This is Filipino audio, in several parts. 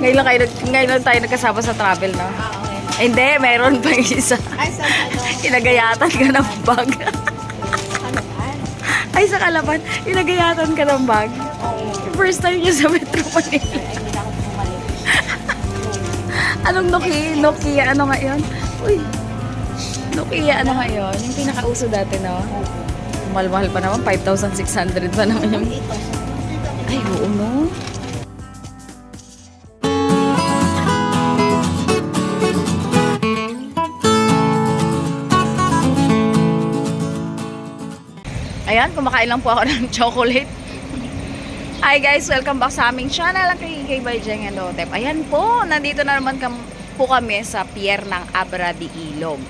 Ngayon lang tayo nagkasama sa travel, no? Okay. Hindi, meron pa isa. Ay, saan ano? Inagayatan ka ng bag. Kalaban? Ay, sa Kalaban, inagayatan ka ng bag. Oo. First time niya sa Metro Manila. Ay, hindi na ako bumalik. Anong Nokia, ano nga yun? Uy, Nokia, ano nga yun? Yung pinakauso dati, no? Mahal-mahal pa naman, 5,600 pa naman yung... 8,000. Ay, oo, no? Ayan, kumakain lang po ako ng chocolate. Hi guys, welcome back sa aming channel, ang kay by Jeng and Otep. Ayan po, nandito na naman po kami sa pier ng Abra de Ilog.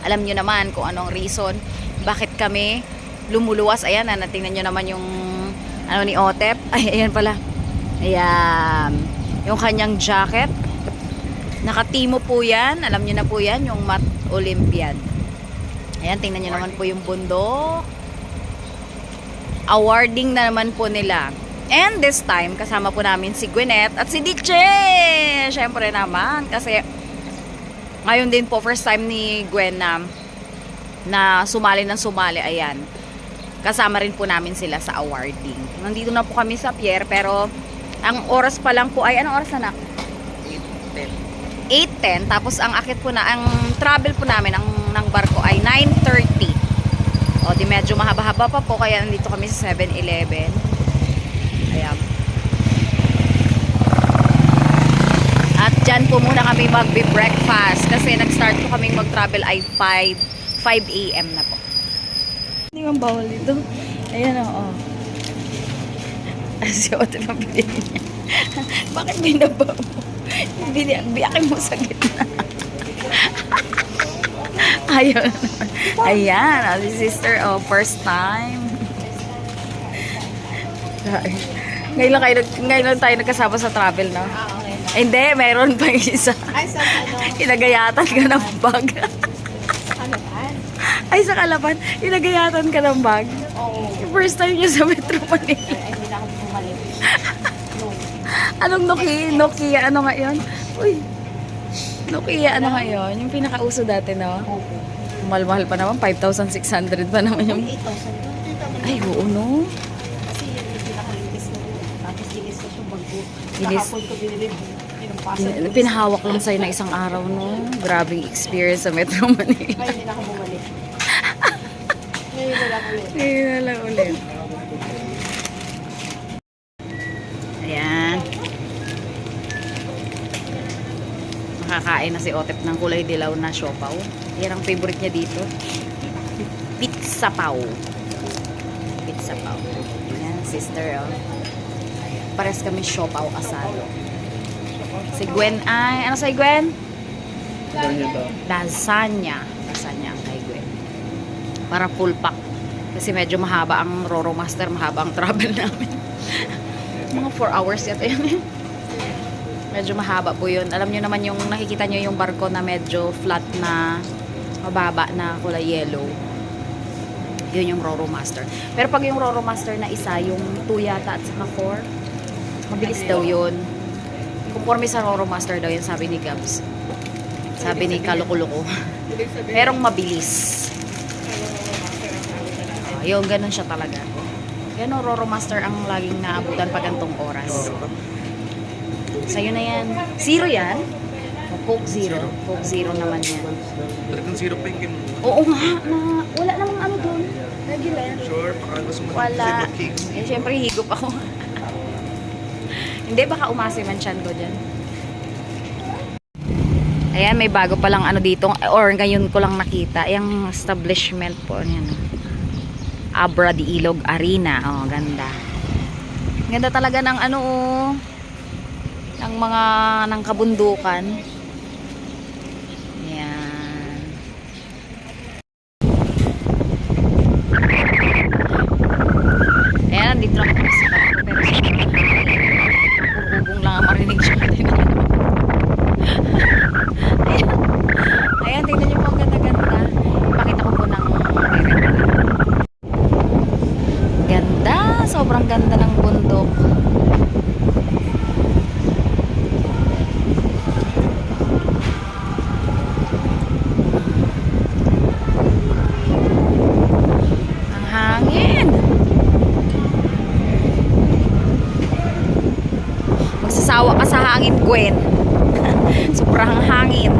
Alam nyo naman kung anong reason, bakit kami lumuluwas. Ayan, natingnan nyo naman yung ano ni Otep. Ay, ayan pala. Ayan, yung kanyang jacket. Nakatimo po yan, alam nyo na po yan, yung Mat Olympiad. Ayan, tingnan nyo naman po yung bundok. Awarding na naman po nila. And this time, kasama po namin si Gwyneth at si Diche! Siyempre naman, kasi ngayon din po, first time ni Gwen na sumali ng sumali. Ayan. Kasama rin po namin sila sa awarding. Nandito na po kami sa pier, pero ang oras pa lang po ay, anong oras na? 8:10. Tapos ang akit po na, ang travel po namin ng barko ay 9:30. O, di medyo mahaba-haba pa po, kaya nandito kami sa 7-Eleven. Ayan. At dyan po muna kami magbe-breakfast kasi nag-start po kami mag-travel ay 5 a.m. na po. Hindi man bawal dito. Ayan o. Si Ote na bilhin niya. Bakit binaba mo? Biyakin mo sa gitna. Ayun. Ayan, si sister, oh, first time. Ngayon lang tayo nagkasama sa travel, no? Okay. Hindi, meron pa isa. Ay, saan ano? Inagayatan ka ng bag. Kalaban? Ay, sa Kalaban, inagayatan ka ng bag. Oo. First time niya sa Metro Manila. Ay, hindi na ako bumalik. Anong Nokia, ano nga yun? Uy, Nokia, ano nga yun? Yung pinakauso dati, no? Oo. Mahal-mahal pa naman, 5,600 pa naman yung... 8,000. Ay, oo, no? Kasi yun yung pinakalitis na yun. Tapos gilis ko yung bago. Gilis. Kahapon ko binili. Pinahawak lang sa'yo na isang araw, no? Grabing experience sa Metro Manila. Ay, hindi na ako bumalik. Ngayon na lang ulit. Ngayon na lang ulit. Ayan. Makakain na si Otep ng kulay dilaw na siopaw. Yan ang favorite niya dito. Pizza paw. Pizza paw. Ayan, sister, oh. Pares kami siopaw asado. Si Gwen ay, ano sa'yo, Gwen? Lasagna. Lasagna ang kay Gwen. Para full pack. Kasi medyo mahaba ang Roro Master, mahaba ang travel namin. Mga 4 hours yata yun. Medyo mahaba po yun. Alam nyo naman yung nakikita nyo yung barko na medyo flat na mababa na kulay yellow. Yun yung Roro Master. Pero pag yung Roro Master na isa, yung 2 yata at saka 4, mabilis daw yun. Conforme sa Roro Master daw yan, sabi ni Gabs. Sabi ni Kalukuluko. Merong mabilis. Yung ganun siya talaga. Yan o, Roro Master ang laging naabutan pag gantong oras. Sa'yo na yan. Zero yan? O, Coke Zero. Coke Zero naman yan. Talagang zero pa yung Oo nga, wala namang ano doon. Regular. sure, baka gusto mo Wala. cake. Eh, syempre, higop ako. Hindi, baka umasiman chan ko dyan. Ayan, may bago palang ano dito. Or ngayon ko lang nakita. Yung establishment po. Ayan. Abra de Ilog Arena. Oh, ganda. Ganda talaga ng ano, ng mga ng kabundukan. Ayan. Ayan, dito lang kami sa barko. Pero sa bubong lang ang marinig siya. Ayan. Ayan, tingnan niyo po ang ganda-ganda. Pakita ko po ng ganda. Sobrang ganda ng bundok. Sawa ka sa hangin, Gwen. Sobrang hangin.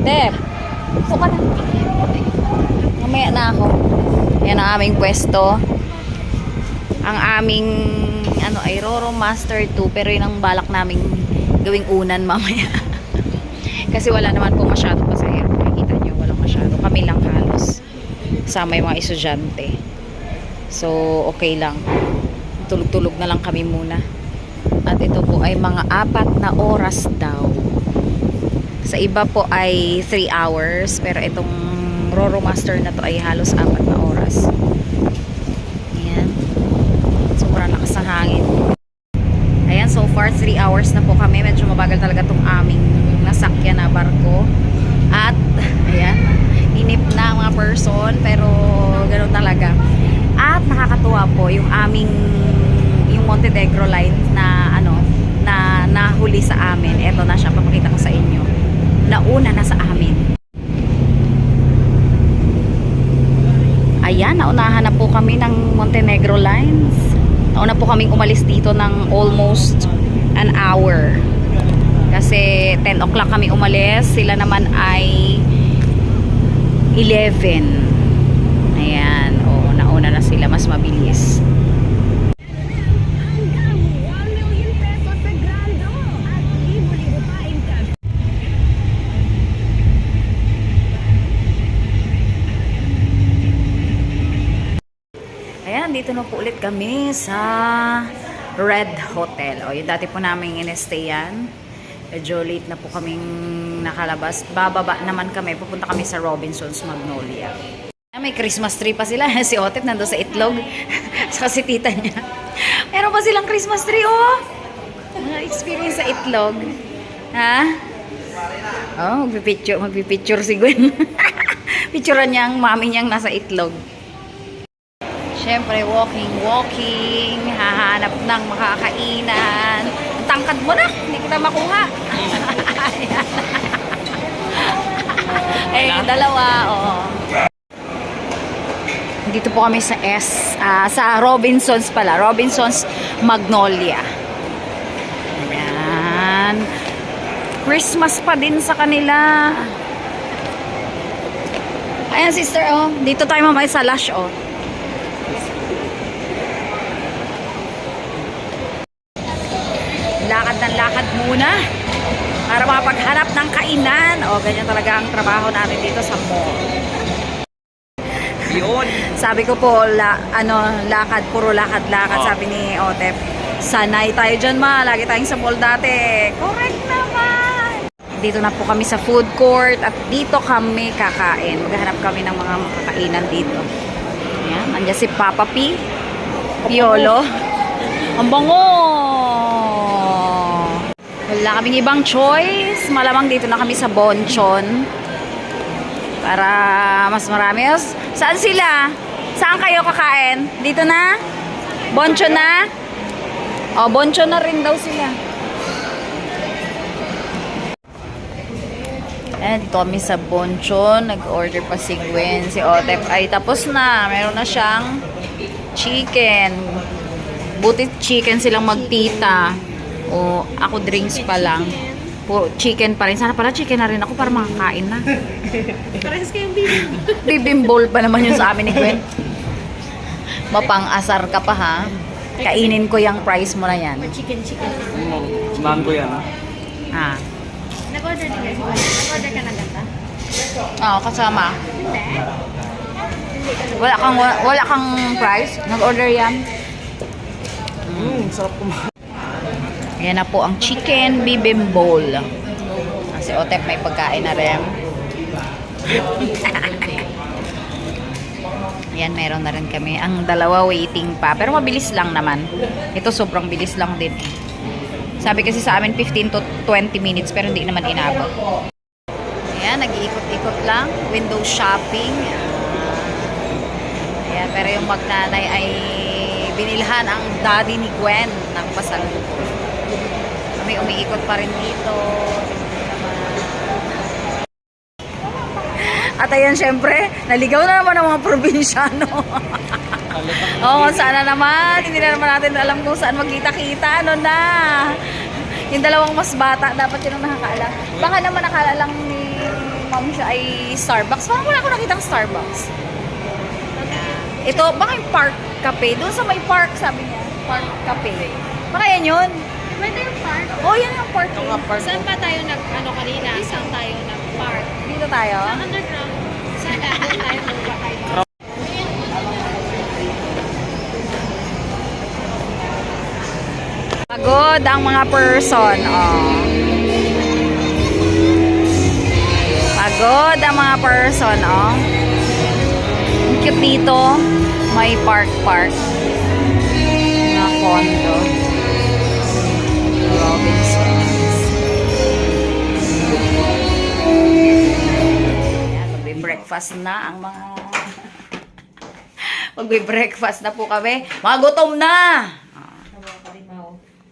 Deb, suka na. Mamaya na ako. Yan ang aming pwesto. Ang aming ano ay Roro Master 2, pero yun ang balak naming gawing unan mamaya. Kasi wala naman po masyadong pasahero. Nakikita nyo, walang masyado. Kami lang halos. Sama yung mga estudyante. So, okay lang. Tulog-tulog na lang kami muna. At ito po ay mga 4 na oras daw. Sa iba po ay 3 hours. Pero itong Roro Master na to ay halos 4 na oras. Ayan. Sobrang lakas ng hangin. Ayan, so far 3 hours na po kami. Medyo mabagal talaga itong aming nasakyan na barko. At, ayan, inip na ang mga person. Pero, ganoon talaga. At nakakatuwa po yung aming yung Montenegro line na ano, na nahuli sa amin. Eto na siya, papakita ko sa inyo. Nauna na sa amin. Ayan, naunahan na po kami ng Montenegro lines. Nauna po kaming umalis dito ng almost an hour. Kasi 10 o'clock kami umalis. Sila naman ay 11. Ayan. O, nauna na sila. Mas mabilis. Ayan, dito na po ulit kami sa Red Hotel. O, yung dati po namin in-stayan. Medyo late na po kaming nakalabas. Bababa naman kami. Pupunta kami sa Robinsons Magnolia. May Christmas tree pa sila. Si Otep nandun sa itlog. Saka si tita niya. Meron pa silang Christmas tree, oh! Mga experience sa itlog. Ha? Oh, magpipicture si Gwen. Picturean niya ang mami niyang nasa itlog. Siyempre, walking. Hahanap ng makakainan. Tangkad mo na. Hindi kita makuha. Eh, dalawa, oo. Dito po kami sa sa Robinsons pala. Robinsons Magnolia. Ayan. Christmas pa din sa kanila. Ayan, sister, oh. Dito tayo mamaya sa Lush, oh. Lakad ng lakad muna para makapaghanap ng kainan. O, ganyan talaga ang trabaho natin dito sa mall. Yun. Sabi ko po, lakad, puro lakad-lakad. Sabi ni Otep, sanay tayo dyan, ma. Lagi tayong sa mall dati. Correct naman. Dito na po kami sa food court at dito kami kakain. Maghahanap kami ng mga makakainan dito. Ayan, nandiyan si Papa P. Piolo. Ang bango! Wala kaming ibang choice. Malamang dito na kami sa Bonchon. Para mas marami. Saan sila? Saan kayo kakain? Dito na? Bonchon na? O, Bonchon na rin daw sila. Ayan, dito kami sa Bonchon. Nag-order pa si Gwen. Si Otep ay tapos na. Meron na siyang chicken. Buti chicken silang magtita. O, ako drinks pa lang. Puro chicken pa rin. Sana pala chicken na rin ako para makakain na. Parehas kayong bibimbol. Bibimbol pa naman yun sa amin ni Gwen. Mapang-asar ka pa, ha? Kainin ko yung price mo na yan. Chicken. Sumahan ko yan, ha? Ha? Nag-order din kasi. Nag-order ka na gata? Oo, kasama. Hindi. Wala kang price? Nag-order yan? Sarap kumain. Ayan na po ang chicken bibimbol. Si Otep may pagkain na rin. Ayan, meron na rin kami. Ang dalawa waiting pa. Pero mabilis lang naman. Ito sobrang bilis lang din. Sabi kasi sa amin 15 to 20 minutes pero hindi naman inabot. Ayan, nag-iikot-ikot lang. Window shopping. Ayan, pero yung magnanay ay binilhan ang daddy ni Gwen ng pasalubong. Kami umiikot pa rin dito. At ayan, syempre, naligaw na naman ang mga probinsyano. Oo, sana naman. Hindi na naman natin alam kung saan magkita-kita. Ano na? Yung dalawang mas bata, dapat yun ang nakakaalam. Baka naman nakala lang ni mom siya ay Starbucks. Parang wala ko nakitang Starbucks. Ito, baka yung Park Cafe. Doon sa may park, sabi niya. Park Cafe. Baka yan yun. Pwede yung park. Oh, yan yung park. Saan pa tayo kanina? Saan tayo nag-park? Dito tayo. Sa underground. Saan tayo nag-park? Pagod ang mga person. Oh. Pagod ang mga person. Oh. Ang cute dito. May park. Mga condo. Robinsons. Ayan, magbe-breakfast na ang mga... Magbe-breakfast na po kami. Mga gutom na!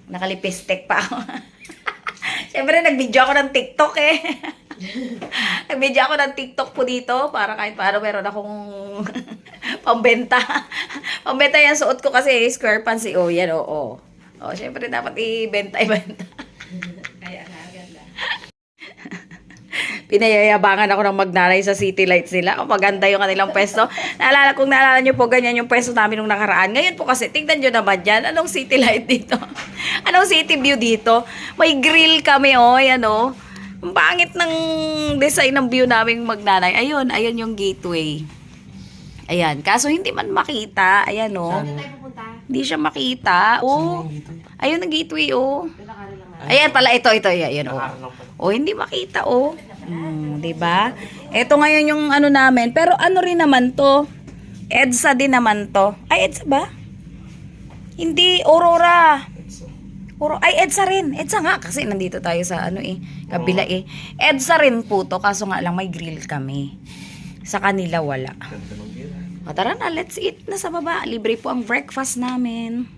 Nakalipistek pa ako. Siyempre, nag-video ako ng TikTok eh. Nag-video ako ng TikTok po dito para kahit paano meron akong pambenta. Pambenta yan suot ko kasi square pants eh. Oh, yan oo. Oh, siyempre dapat ibenta. Kaya ganda. Pinayayabangan ako ng magnanay sa City Lights nila. O, maganda yung kanilang pwesto. Kung naalala nyo po, ganyan yung pwesto namin nung nakaraan. Ngayon po kasi, tignan nyo naman yan. Anong City Light dito? Anong City View dito? May grill kami, oh. Yan, oh. Ang pangit ng design ng view naming magnanay. Ayun yung gateway. Ayan. Kaso hindi man makita. Ayan, oh. Saan tayo pupunta? Hindi siya makita. Oh. Ayun ang gateway, oh. Lalakarin lang natin. Ayan pala, ito. Ayan, oh. Oh, hindi makita, oh. 'Di ba? Ito ngayon yung ano namin, pero ano rin naman 'to? EDSA din naman 'to. Ay, EDSA ba? Hindi, Aurora. Ay, EDSA rin. EDSA nga kasi nandito tayo sa ano eh, kabila eh. EDSA rin po 'to, kaso nga lang may grill kami. Sa kanila wala. O, tara na, let's eat na sa baba. Libre po ang breakfast namin.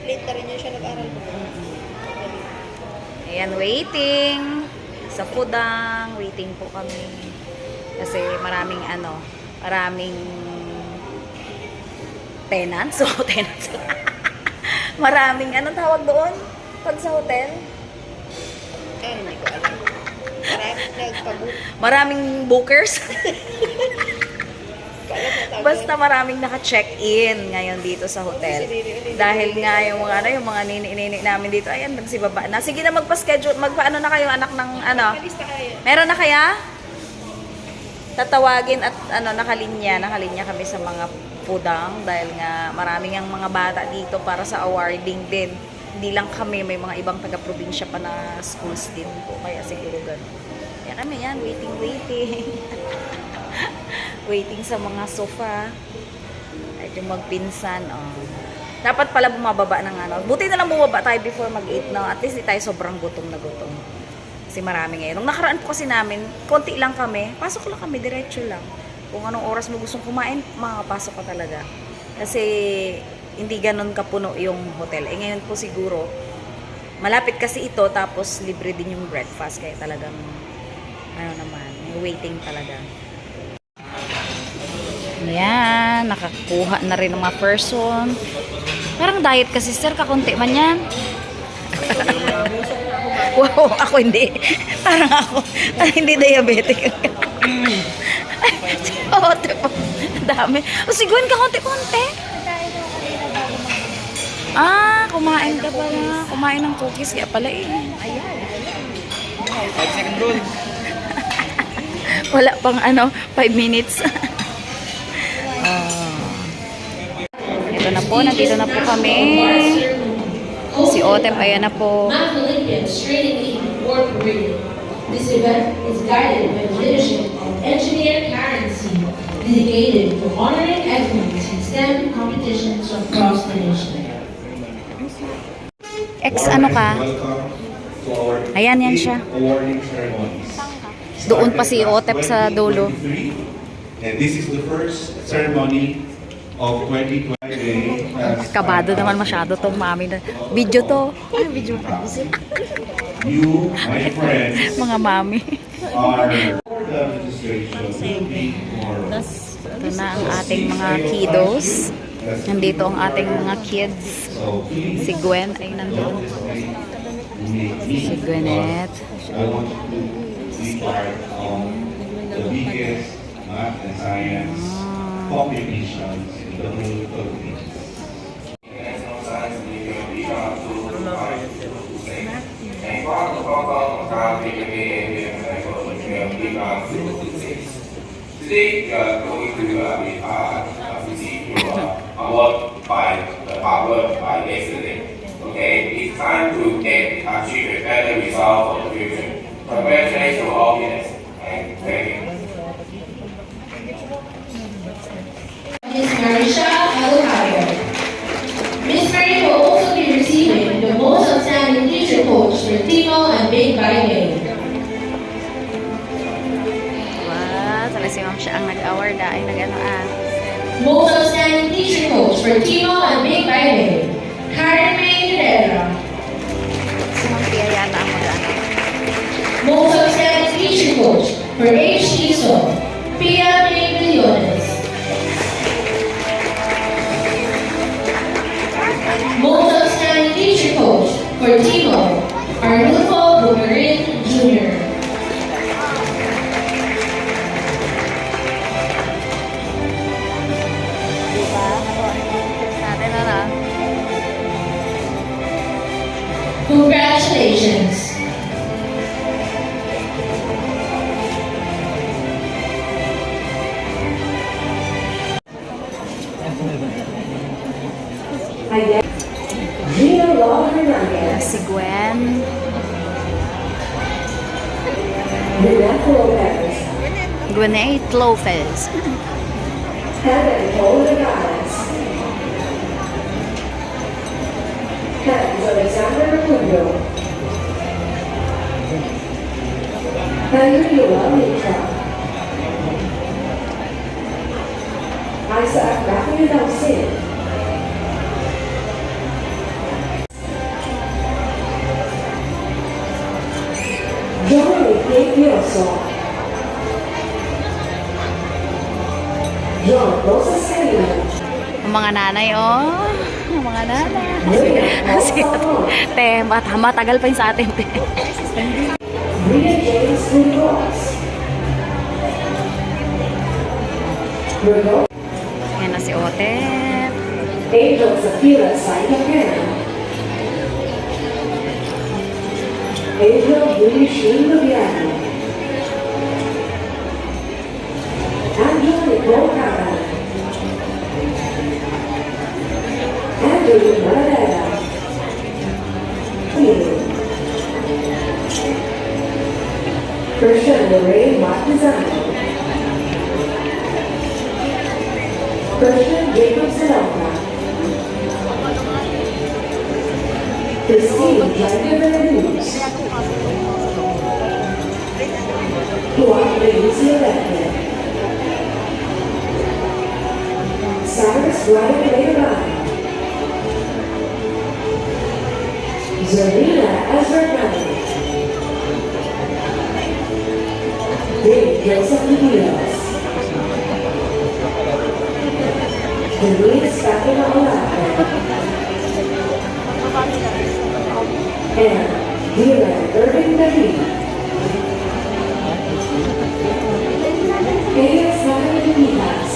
Late na rin yun siya nag-aral mo. Ayan, waiting. Sa Pudang, waiting po kami. Kasi maraming tenants. So, tenants. Maraming, anong tawag doon? Pag sa hotel? Ay, hindi ko alam. Maraming nagpabook. Maraming bookers. Basta maraming naka-check-in ngayon dito sa hotel. Dahil nga yung mga nini namin dito, ayan, nagsibaba na. Sige na, magpa-schedule, magpaano na kayo, anak ng Kalista kayo. Meron na kaya? Tatawagin at nakalinya kami sa mga Pudang dahil nga maraming ang mga bata dito para sa awarding din. Hindi lang kami, may mga ibang taga-probinsya pa na schools din po, kaya siguro ganun. Kaya kami yan, waiting. Waiting sa mga sofa. At yung magpinsan, dapat pala bumababa ng buti na lang bumaba tayo before mag-eat na. At least di tayo sobrang gutom na gutom. Kasi marami ngayon. Nung nakaraan po kasi namin, konti lang kami. Pasok lang kami, diretso lang. Kung anong oras mo gustong kumain, makakapasok ka talaga. Kasi hindi ganun kapuno yung hotel. Ngayon po siguro, malapit kasi ito, tapos libre din yung breakfast. Kaya talagang, waiting talaga. Ayan, nakakuha na rin ng mga person. Parang diet kasi, sister, kakunti man yan. Wow, ako hindi. Parang hindi diabetic. Dami. O, siguin ka konti-konti. Kumain ka pala. Kumain ng cookies, kaya pala eh. Ayan. 5 second rule. Wala pang 5 minutes. Ito na po, nandito na po kami. Si Otep, ayan na po. This event is guided by the leadership of Engineer Karen C., dedicated to honoring excellence in STEM competitions across the nation. Ano ka? Ayan, yan siya. Doon pa si Otep sa dulo. And this is the first ceremony of 2020. Kabado naman masyado tong mami na. Video to. Video. You, my friends, Mga mami. are the registration will be tomorrow. Ito na ang ating mga kiddos. Nandito ang ating mga kids. So please, Si Gwen ay nandun. Si Gwyneth. I want you to be part of the biggest math and science competitions in the whole Philippines. Today, we are going to receive your award by the hard work by yesterday. Okay, it's time to achieve a better result for the future. Congratulations to all winners and thank you. Ms. Marisha Alhaber. Ms. Mary will also be receiving the Most Outstanding Teacher Coach for Timo and Big Byway. Wow, talaga si Ma'am siya ang nag-award ay nag-ano. Most Outstanding Teacher Coach for Timo and Big Byway. Karen May Herrera. Si Ma'am Pia yata ang mag-ano. Most Outstanding Teacher Coach for HTSO. Pia May Millones. Most Outstanding Teacher Coach for Timo. Arnulfo Bumarin Jr. Diba? Natin na. Congratulations. Gina Law Hernandez. Si Gwen. Renata Lopez. Gwyneth Lopez. Heather Nicole Legales. Hans Alexander Rubio. Henry Yoel Mitra. Isaac Matthew Nelson. John Pioso. John Rosa Sailor. Ang mga nanay, oh. Ang mga nanay. Te, matagal pa yun sa atin, te. Rita James Lindros. Bruno. Yan na si Otet. Angel Safira Saikakan. Angel Bulishin Lubiano. Angel Nicole Cara. Andrew Maradera. Christian Lorraine Martizano. Christian Jacob Sedona. Christine Jacob-Beneduz. Juan Benicio Vecchio. Cyrus Ryan Leonard. Zarina Ezra County. Dave Joseph Medios. Denise Fatima Olave. And Dylan Irving David. Elias Natalie Benitez.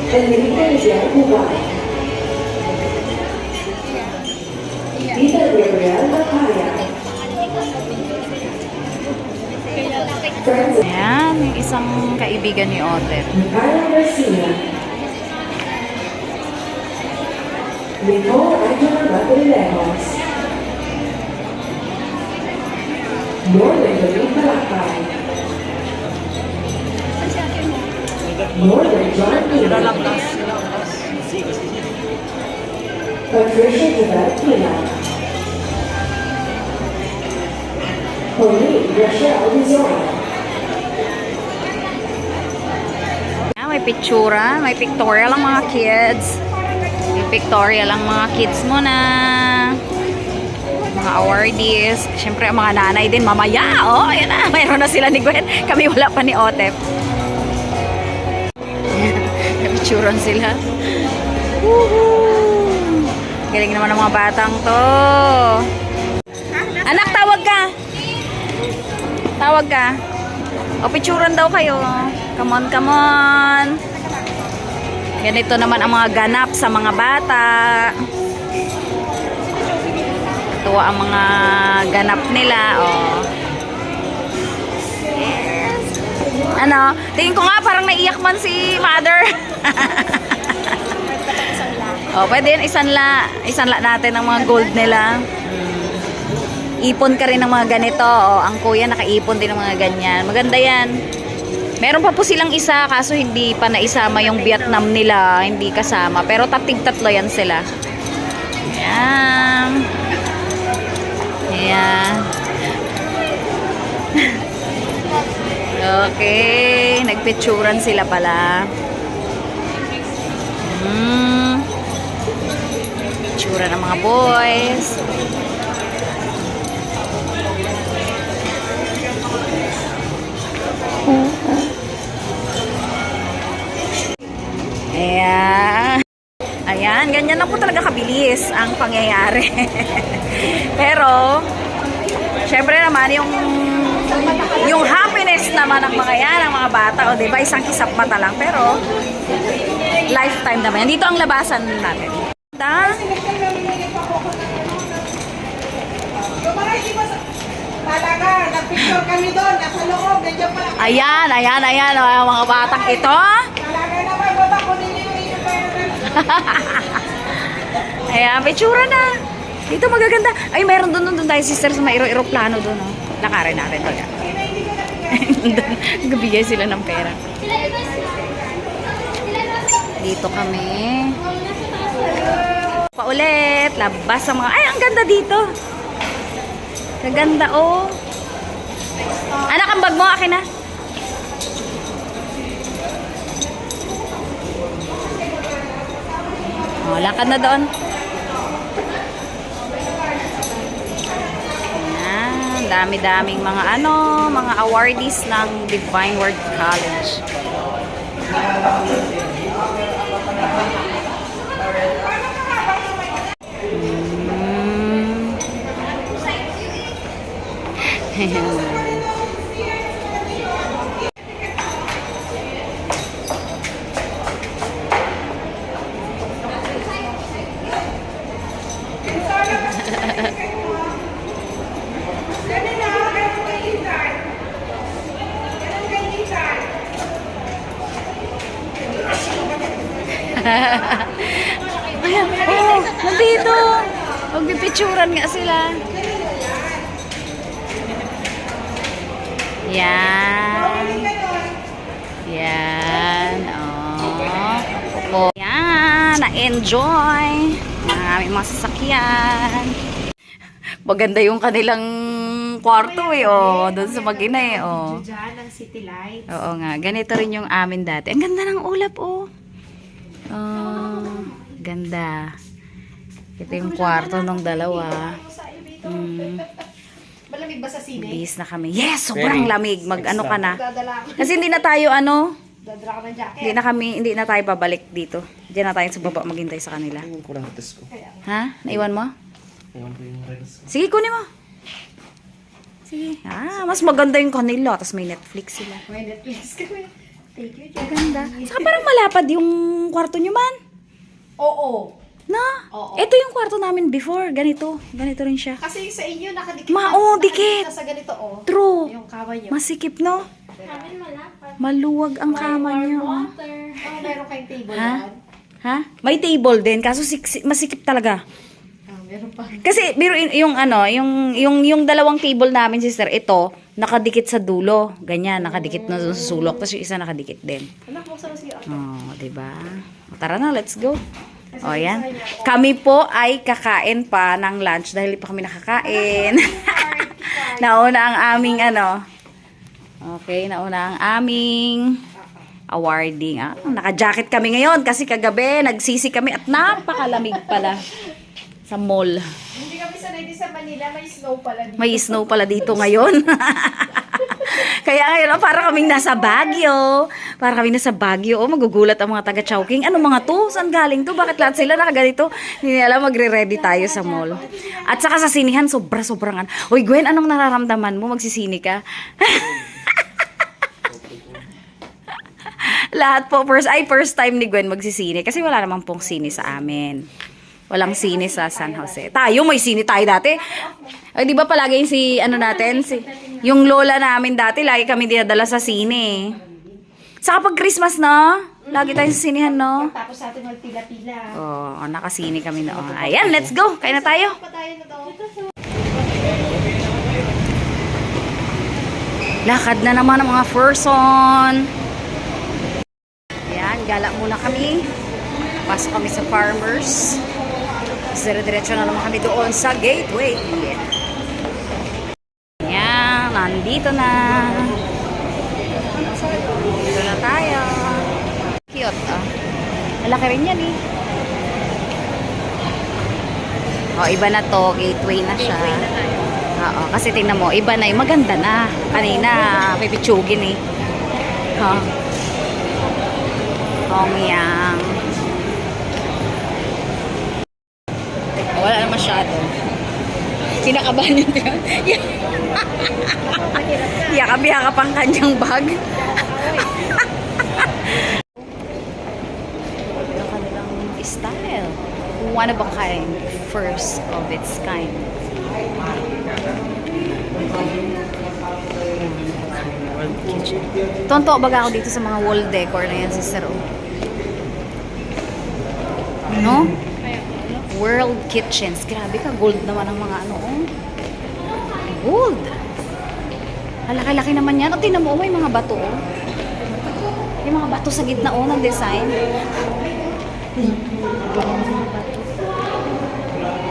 Enrique Miguel Cubay. Peter Gabriel Macaya. Francis Ayan, yung isang kaibigan ni Otet. Carla Garcia. Nicole Angela Matulilejos. Norman David Malacay. Norman John Pina. Patricia Javette Pina. Pauline Rochelle Dizon. May pictura, may pictorial ang mga kids. May pictorial ang mga kids mo na. Mga awardees. Siyempre, ang mga nanay din mamaya. Oh, ayan na. Mayroon na sila ni Gwen. Kami wala pa ni Otep. Nagpipicturan sila. Woohoo! Galing naman ng mga batang to. Anak, tawag ka. Tawag ka. O, picturan daw kayo. Come on, come on. Ganito naman ang mga ganap sa mga bata. Tuwa ang mga ganap nila. Oh. Yes. Ano? Tingin ko nga parang naiyak man si mother. Oh, pwede yun isanla natin ang mga gold nila. Ipon ka rin ng mga ganito. Oh, ang kuya nakaipon din ng mga ganyan. Maganda yan. Meron pa po silang isa kaso hindi pa naisama yung Vietnam nila. Hindi kasama. Pero tatlo yan sila. Ayan. Ayan. Okay. Nagpicturan sila pala. Picturan ng mga boys. Ayan. Ayan, ganyan na po talaga kabilis ang pangyayari. Pero, syempre naman, yung happiness naman ng mga yan, ng mga bata, o diba, isang kisap mata lang. Pero, lifetime naman yan. Dito ang labasan natin. Talaga, nag-picture kami doon, nasa loob, medyo pala. Ayan, ayan, ayan, ang mga batang ito. Talaga naman, baba ko ninyo yung ito. Ayan, picture na. Dito magaganda. Ay, mayroon doon tayo, sister, sa may aeroplano doon. Oh. Lakarin natin doon. Gabigay sila ng pera. Dito kami. Paulit. Labas ang mga... Ay, ang ganda dito. Kaganda, oh. Anak, ang bag mo. Akin na. Oh, lakad na doon. Ayan, dami-daming mga mga awardees ng Divine Word College. Ayan, oh, nandito. Magpipicturan nga sila. Yan. Yan. Oh. Yan. Na-enjoy. Ang aming mga sasakyan. Maganda yung kanilang kwarto eh. Oh, doon sa Magina eh. Oh. Diyan, ang City Lights. Oo nga. Ganito rin yung amin dati. Ang ganda ng ulap oh. Oh, ganda. Ito yung kwarto ng dalawa. Malamig ba sa sine? Bis na kami. Yes, sobrang lamig. Mag-ano ka na. Dadala ako. Kasi hindi na tayo Dadala ko ng jacket. hindi na tayo babalik dito. Diyan na tayo sa baba maghintay sa kanila. Yung kurang atas ko. Ha? Naiwan mo? Iwan ko yung reds. Sige, kunin mo. Sige. Mas maganda yung kanila. Tapos may Netflix sila. May Netflix kami. Thank you, Jack. Maganda. Saka parang malapad yung kwarto nyo man. Oo. Na? Oo. Ito yung kwarto namin before. Ganito. Ganito rin siya. Kasi sa inyo, nakadikit. Dikit. Sa ganito, oh. True. Yung kama nyo. Masikip, no? Maluwag ang kama niyo. Oh. Meron kayong table Ha? yan? Ha? May table din. Kaso masikip talaga. Meron pa. Kasi yung dalawang table namin, sister, ito nakadikit sa dulo. Ganyan, nakadikit na sa sulok. Tapos yung isa nakadikit din. Anak mo, sa sige. Oh, 'di ba? Tara na, let's go. O, yan. Kami po ay kakain pa ng lunch dahil pa kami nakakain. Nauna ang aming Okay, nauna ang aming awarding. Naka-jacket kami ngayon kasi kagabi nagsisi kami at napakalamig pala sa mall. Hindi kami sanay din sa Manila, may snow pala dito. May snow pala dito ngayon. Kaya ngayon, oh, para kaming nasa Baguio. Para kaming nasa Baguio. Oh, magugulat ang mga taga Chowking. Ano mga to? Saan galing to? Bakit lahat sila nakaganito? Hindi nila alam, magre-ready tayo sa mall. At saka sa sinihan, sobra-sobrang ano. Uy, Gwen, anong nararamdaman mo? Magsisini ka? Lahat po, first time ni Gwen magsisini. Kasi wala namang pong sini sa amin. Walang sini sa San Jose. Tayo, may sini tayo dati. Ay, di ba palagi si, ano natin, yung lola namin dati, lagi kami dinadala sa sini. Saka pag Christmas, no? Lagi tayong sa sinihan, no? Tapos sa atin magpila-pila. Oo, nakasini kami noon. Ayan, let's go. Kain na tayo. Pa tayo na daw. Lakad na naman ang mga person. Ayan, gala muna kami. Pasok kami sa Farmers. Dire-diretso na naman kami doon sa gateway. Ayan, nandito na. Dito na tayo. Cute, ah. Malaki rin yan, eh. Oh, iba na to. Gateway na siya. Oo, kasi tingnan mo, iba na yung maganda na. Kanina, pipitsugin, eh. Ha? Hongyang. Wala na masyado. Kinakabahan yun. Yakap-yakap ang kanyang bag. Ang kanilang style. One of a kind. First of its kind. Tonto baga ako dito sa mga wall decor na yan, sister. No? World Kitchens. Grabe ka, gold naman ang mga ano. Oh. Gold. Laki-laki naman yan. O, tingnan mo, may mga bato. Oh. May mga bato sa gitna ng design.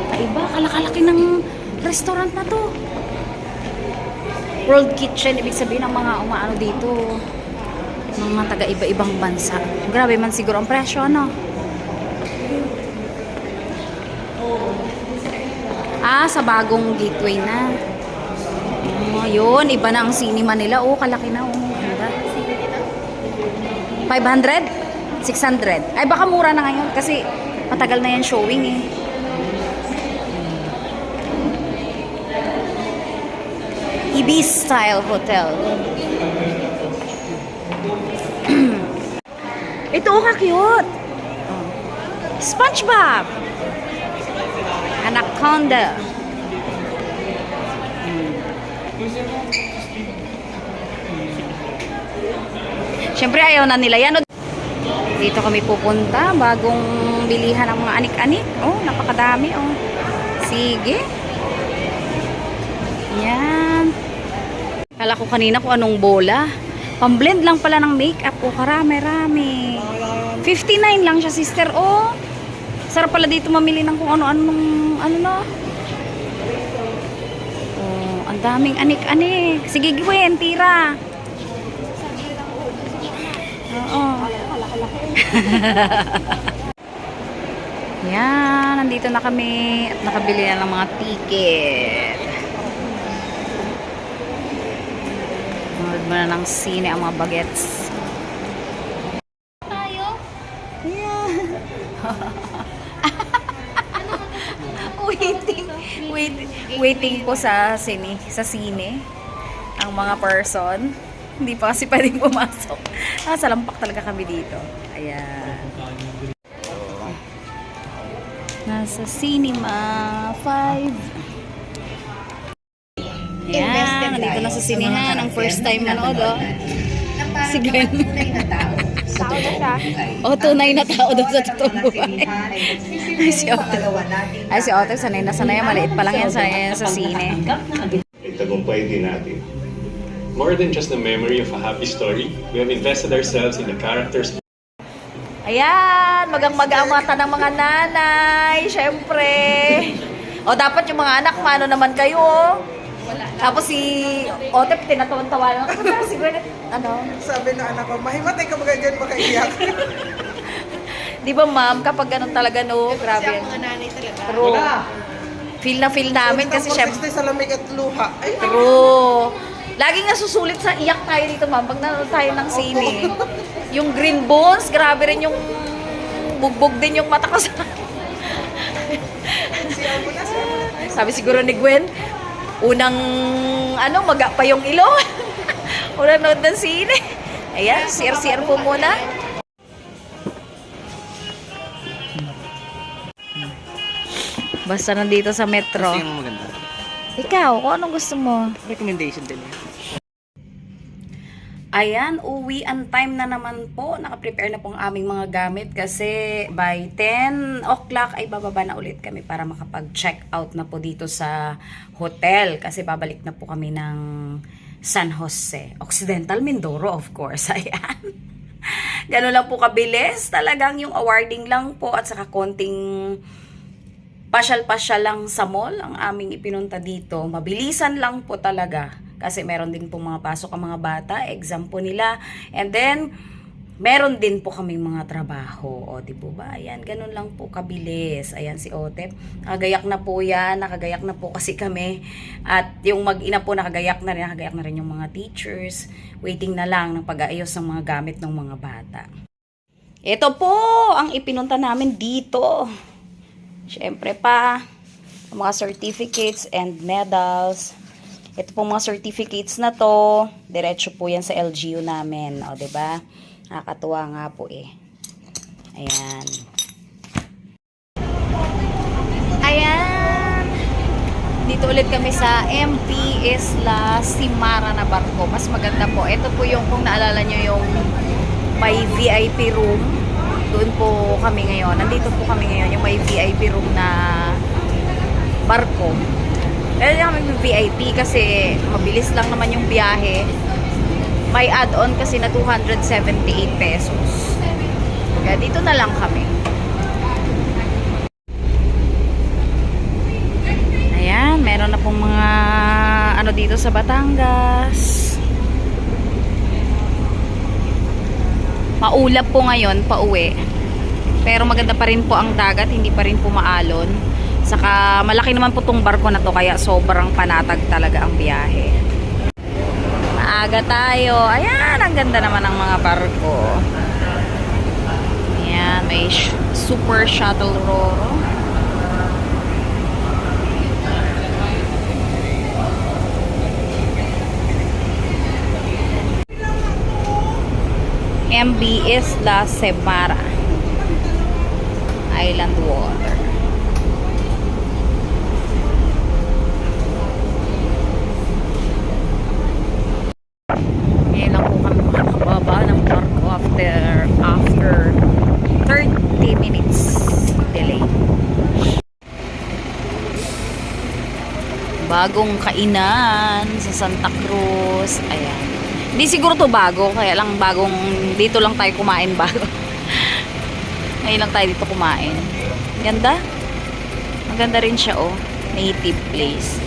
Kaiba, kalaki ng restaurant na to. World Kitchen, ibig sabihin ng mga umaano dito. Mga taga-iba-ibang bansa. Grabe man siguro ang presyo, ano? Sa bagong gateway na. Yun, iba na ang cinema nila. Kalaki na. Ganda. 500? 600? Ay, baka mura na ngayon kasi matagal na yan showing, eh. Ibis Style Hotel. Ito, ka-cute. SpongeBob. Anaconda. Siyempre ayaw na nila yan. Dito kami pupunta. Bagong bilihan ng mga anik-anik. Napakadami. Sige. Yan. Kala ko kanina kung anong bola. Pamblend lang pala ng makeup. Karami-rami. 59 lang siya, sister. Sarap pala dito mamili ng kung ano-anong ang daming anik-anik. Sige, Gwen, tira. Oo. Yan, nandito na kami at nakabili na ng mga ticket. Manood mo na ng sine ang mga bagets. Tayo? Yeah. Waiting po sa sine ang mga person. Hindi pa kasi pwedeng pumasok. Sa lampak talaga kami dito. Ayan. Nasa Cinema 5. Ayan, nandito na sa sinihan. Ang first time manood, si Gwen. Tao na siya. Tunay na tao doon sa totoong buhay. Ay, si Ote, sanay na sanay. Maliit pa lang yan sa sine. Itagumpay din natin. More than just the memory of a happy story, we have invested ourselves in the characters. Ayan, magang-maga ang mata ng mga nanay, syempre. Dapat yung mga anak, mano naman kayo, Tapos si Otep, tinatawan-tawa lang. Si Gwen, Sabi na anak ko, mahimatay ka magagyan makaiyak. Di ba ma'am, kapag ganun talaga, grabe Kasi yan. ang mga nanay talaga. True. Feel na feel namin kasi syempre. Sa lamig at luha. Ay, True. Laging nasusulit sa iyak tayo dito, ma'am. Pag nanonood tayo ng sine. Yung green bones, grabe rin yung bugbog din yung mata ko sa... Sabi siguro ni Gwen, unang, maga pa yung ilong. Unang nood ng sine. Ayan, CR po muna. Basta nandito sa metro. Kasi yung maganda. Ikaw, kung anong gusto mo? Recommendation din. Ayan, uwian time na naman po. Nakaprepare na po ang aming mga gamit kasi by 10 o'clock ay bababa na ulit kami para makapag-check out na po dito sa hotel. Kasi babalik na po kami ng San Jose. Occidental Mindoro, of course. Ayan. Ganun lang po kabilis. Talagang yung awarding lang po at saka konting pasyal-pasyal lang sa mall ang aming ipinunta dito. Mabilisan lang po talaga. Kasi meron din po mga pasok ang mga bata, exam po nila. And then, meron din po kaming mga trabaho. O, di po ba? Ayan, ganun lang po kabilis. Ayan si Otep. Nakagayak na po yan. Nakagayak na po kasi kami. At yung mag-ina po nakagayak na rin. Nakagayak na rin yung mga teachers. Waiting na lang ng pag-aayos ng mga gamit ng mga bata. Ito po ang ipinunta namin dito. Siyempre pa, mga certificates and medals. Ito po mga certificates na to, diretso po yan sa LGU namin. O, diba? Nakakatuwa nga po eh. Ayan. Ayan. Dito ulit kami sa MP Isla Simara na barko. Mas maganda po. Ito po yung, kung naalala nyo yung may VIP room. Doon po kami ngayon. Nandito po kami ngayon. Yung may VIP room na barko. Kaya kami VIP kasi mabilis lang naman yung biyahe. May add-on kasi na 278 pesos. Kaya dito na lang kami. Ayan, meron na pong mga dito sa Batangas. Maulap po ngayon, pauwi. Pero maganda pa rin po ang dagat, hindi pa rin po maalon. Saka malaki naman po tong barko na to kaya sobrang panatag talaga ang biyahe. Maaga tayo. Ayan, ang ganda naman ng mga barko. Ayan, may super shuttle Roro. MB Isla Simara Island Water. Ngayon lang po kami makakababa ng barko after 30 minutes delay. Bagong kainan sa Santa Cruz. Ayan. Hindi siguro to bago, kaya lang bagong dito lang tayo kumain bago. Ngayon lang tayo dito kumain. Ganda. Maganda rin siya, oh. Native place.